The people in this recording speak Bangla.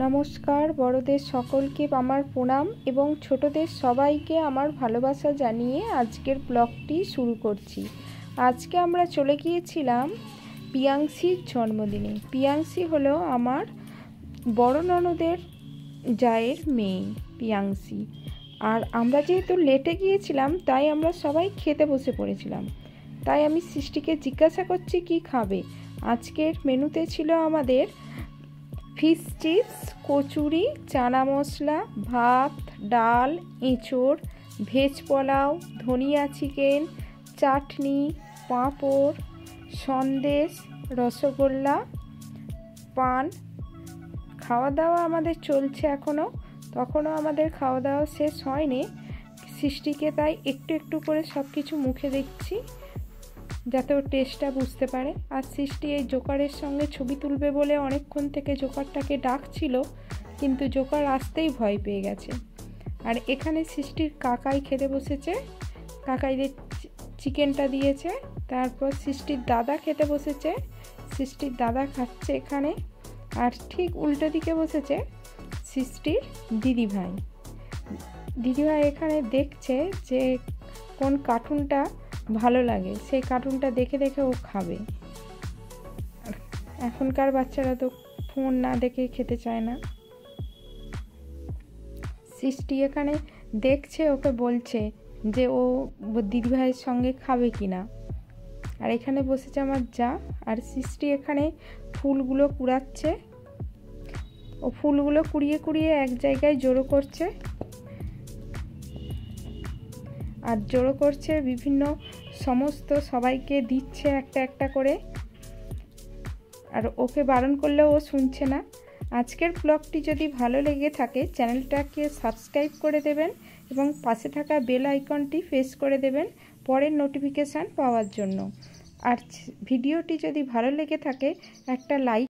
নমস্কার, বড়দের সকলকে আমার প্রণাম এবং ছোটদের সবাইকে আমার ভালোবাসা জানিয়ে আজকের ব্লগটি শুরু করছি। আজকে আমরা চলে গিয়েছিলাম পিয়াংসির জন্মদিনে। পিয়াংসি হলো আমার বড় ননদের জায়ের মেয়ে পিয়াংসি। আর আমরা যেহেতু লেটে গিয়েছিলাম তাই আমরা সবাই খেতে বসে পড়েছিলাম। তাই আমি সৃষ্টিকে জিজ্ঞাসা করছি কি খাবে। আজকের মেনুতে ছিল আমাদের ফিশ চিপস, কচুরি, চানা মশলা, ভাত, ডাল, এঁচোড়, ভেজ পোলাও, ধনিয়া চিকেন, চাটনি, পাঁপড়, সন্দেশ, রসগোল্লা, পান। খাওয়া দাওয়া আমাদের চলছে তখনও আমাদের খাওয়া দাওয়া শেষ হয়নি। সৃষ্টিকে তাই একটু একটু করে সব কিছু মুখে দিচ্ছি যাতে ও টেস্টটা বুঝতে পারে। আর সৃষ্টি এই জোকারের সঙ্গে ছবি তুলবে বলে অনেকক্ষণ থেকে জোকারটাকে ডাকছিল, কিন্তু জোকার আসতেই ভয় পেয়ে গেছে। আর এখানে সৃষ্টির কাকাই খেতে বসেছে, কাকাইদের চিকেনটা দিয়েছে। তারপর সৃষ্টির দাদা খেতে বসেছে, সৃষ্টির দাদা খাচ্ছে এখানে। আর ঠিক উল্টো দিকে বসেছে সৃষ্টির দিদিভাই। দিদিভাই এখানে দেখছে যে কোন কার্টুনটা ভালো লাগে, সেই কার্টুনটা দেখে দেখে ও খাবে। এখনকার বাচ্চারা তো ফোন না দেখে খেতে চায় না। সৃষ্টি এখানে দেখছে, ওকে বলছে যে ও দিদিভাইয়ের সঙ্গে খাবে কিনা। আর এখানে বসেছে আমার যা। আর সৃষ্টি এখানে ফুলগুলো কুড়াচ্ছে, ও ফুলগুলো কুড়িয়ে কুড়িয়ে এক জায়গায় জড়ো করছে। আর জড়ো করছে বিভিন্ন সমস্ত সবাইকে দিচ্ছে একটা একটা করে। আর ওকে বারণ করলেও ও শুনছে না। আজকের ব্লগটি যদি ভালো লেগে থাকে চ্যানেলটাকে সাবস্ক্রাইব করে দেবেন এবং পাশে থাকা বেল আইকনটি প্রেস করে দেবেন পরের নোটিফিকেশান পাওয়ার জন্য। আর ভিডিওটি যদি ভালো লেগে থাকে একটা লাইক